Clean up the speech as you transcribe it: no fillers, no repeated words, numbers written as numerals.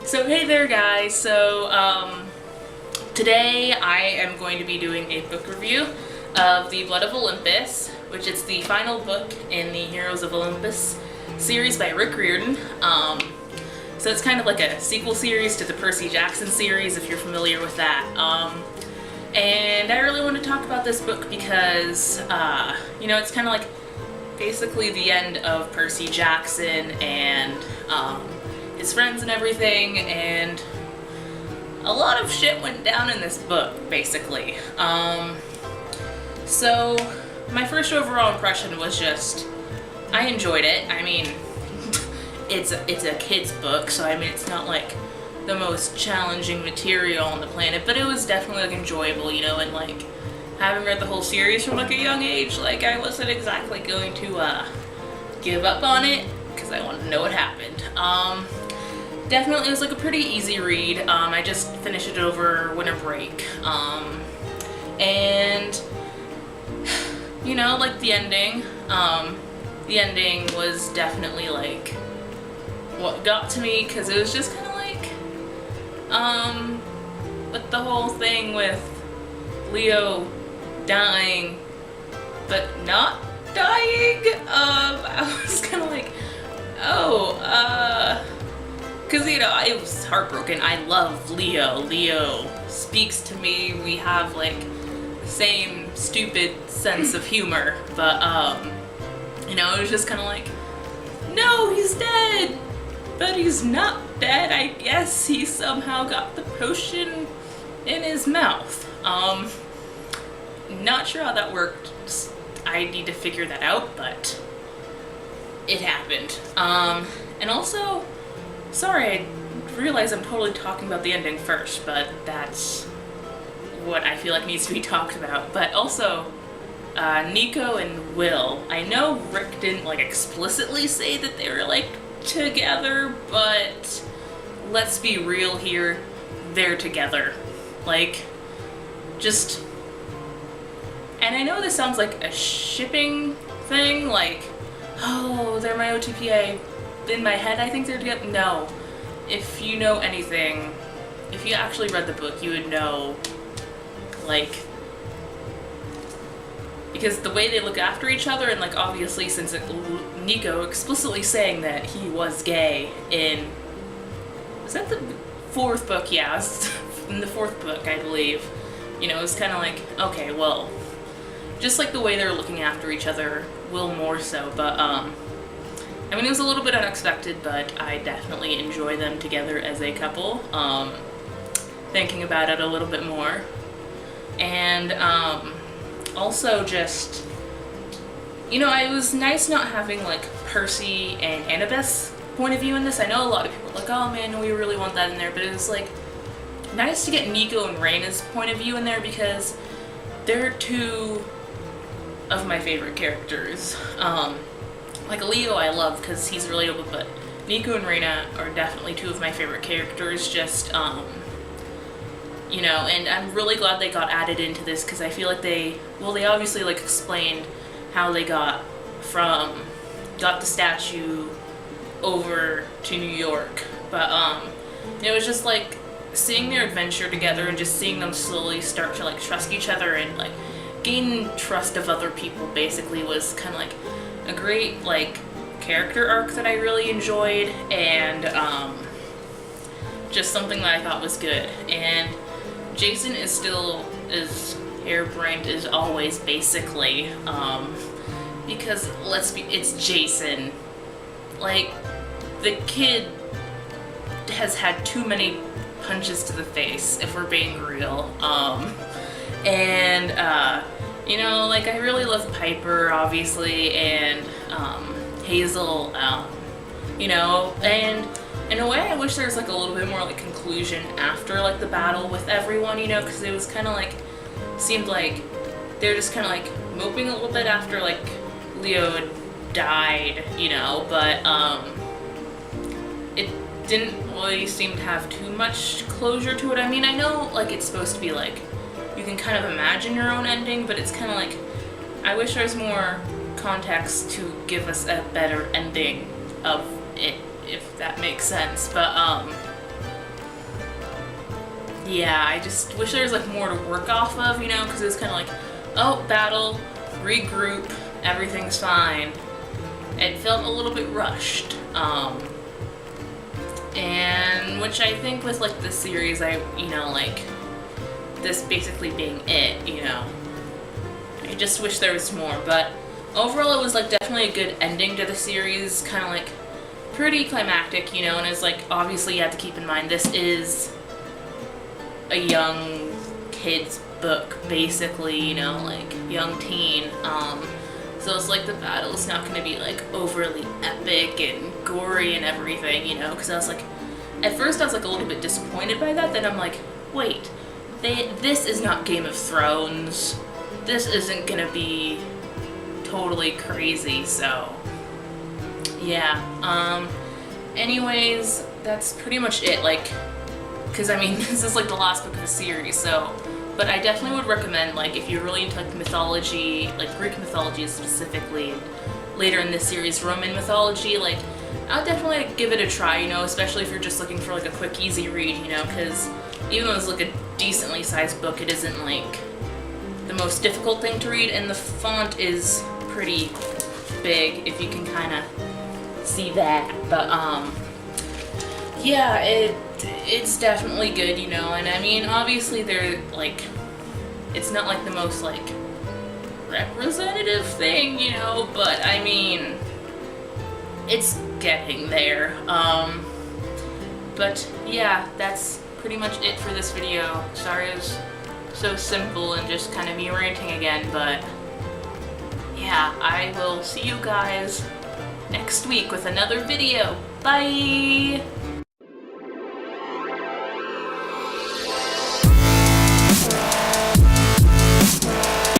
So hey there guys, today I am going to be doing a book review of The Blood of Olympus, which is the final book in the Heroes of Olympus series by Rick Riordan. So it's kind of like a sequel series to the Percy Jackson series, if you're familiar with that. And I really want to talk about this book because, it's kind of like basically the end of Percy Jackson and his friends and everything, and a lot of shit went down in this book, basically. So my first overall impression was just, I enjoyed it. I mean, it's a kid's book, so I mean it's not like the most challenging material on the planet, but it was definitely like enjoyable, and like having read the whole series from like a young age, like I wasn't exactly going to give up on it because I wanted to know what happened. Definitely it was like a pretty easy read. I just finished it over winter break. And like the ending was definitely like what got to me, because it was just kind of like with the whole thing with Leo dying but not dying, I was kind of like, because it was heartbroken. I love Leo. Leo speaks to me. We have like the same stupid sense of humor, but it was just kind of like, no, he's dead, but he's not dead. I guess he somehow got the potion in his mouth. Not sure how that worked. I need to figure that out, but it happened. And also, sorry, I realize I'm totally talking about the ending first, but that's what I feel like needs to be talked about. But also, Nico and Will. I know Rick didn't like explicitly say that they were like together, but let's be real here, they're together. Like, just, and I know this sounds like a shipping thing, like, oh, they're my OTPA. In my head, I think they're together. No. If you know anything, if you actually read the book, you would know, like, because the way they look after each other, and like obviously since Nico explicitly saying that he was gay was that the fourth book? Yeah, it was in the fourth book, I believe. It was kind of like, okay, well, just like the way they're looking after each other, Will more so, but I mean, it was a little bit unexpected, but I definitely enjoy them together as a couple, thinking about it a little bit more. And also just, it was nice not having like Percy and Annabeth's point of view in this. I know a lot of people are like, oh man, we really want that in there, but it was like nice to get Nico and Raina's point of view in there, because they're two of my favorite characters. Like Leo I love because he's relatable, but Nico and Raina are definitely two of my favorite characters, just, and I'm really glad they got added into this, because I feel like they obviously like explained how they got the statue over to New York, but it was just like seeing their adventure together and just seeing them slowly start to like trust each other and like gain trust of other people basically was kind of like a great like character arc that I really enjoyed, and just something that I thought was good. And Jason is still as harebrained as always, basically, because it's Jason. Like, the kid has had too many punches to the face, if we're being real. Like, I really love Piper, obviously, and Hazel, and in a way I wish there was like a little bit more like conclusion after like the battle with everyone, because it was kind of like, seemed like they were just kind of like moping a little bit after like Leo had died, but it didn't really seem to have too much closure to it. I mean, I know like it's supposed to be like you can kind of imagine your own ending, but it's kind of like, I wish there was more context to give us a better ending of it, if that makes sense. But yeah, I just wish there was like more to work off of, you know, because it's kind of like, oh, battle, regroup, everything's fine. It felt a little bit rushed, and which I think with like this series, you know, like this basically being it, you know, I just wish there was more. But overall, it was like definitely a good ending to the series, kind of like pretty climactic, you know, and it's like obviously you have to keep in mind this is a young kid's book, basically, you know, like young teen. So it's like the battle is not going to be like overly epic and gory and everything, you know, because I was like, at first I was like a little bit disappointed by that, then I'm like, wait, this is not Game of Thrones, this isn't going to be totally crazy, so yeah. Anyways, that's pretty much it, like, because I mean, this is like the last book of the series, so, but I definitely would recommend, like, if you're really into like mythology, like Greek mythology specifically, and later in this series, Roman mythology, like, I would definitely give it a try, you know, especially if you're just looking for like a quick, easy read, you know, because even though it's like a decently sized book, it isn't like the most difficult thing to read, and the font is pretty big, if you can kind of see that, but, yeah, it's definitely good, you know, and I mean, obviously they're, like, it's not, like, the most, like, representative thing, you know, but, I mean, it's getting there, but, yeah, that's pretty much it for this video. Sorry it was so simple and just kind of me ranting again, but, yeah, I will see you guys next week with another video. Bye!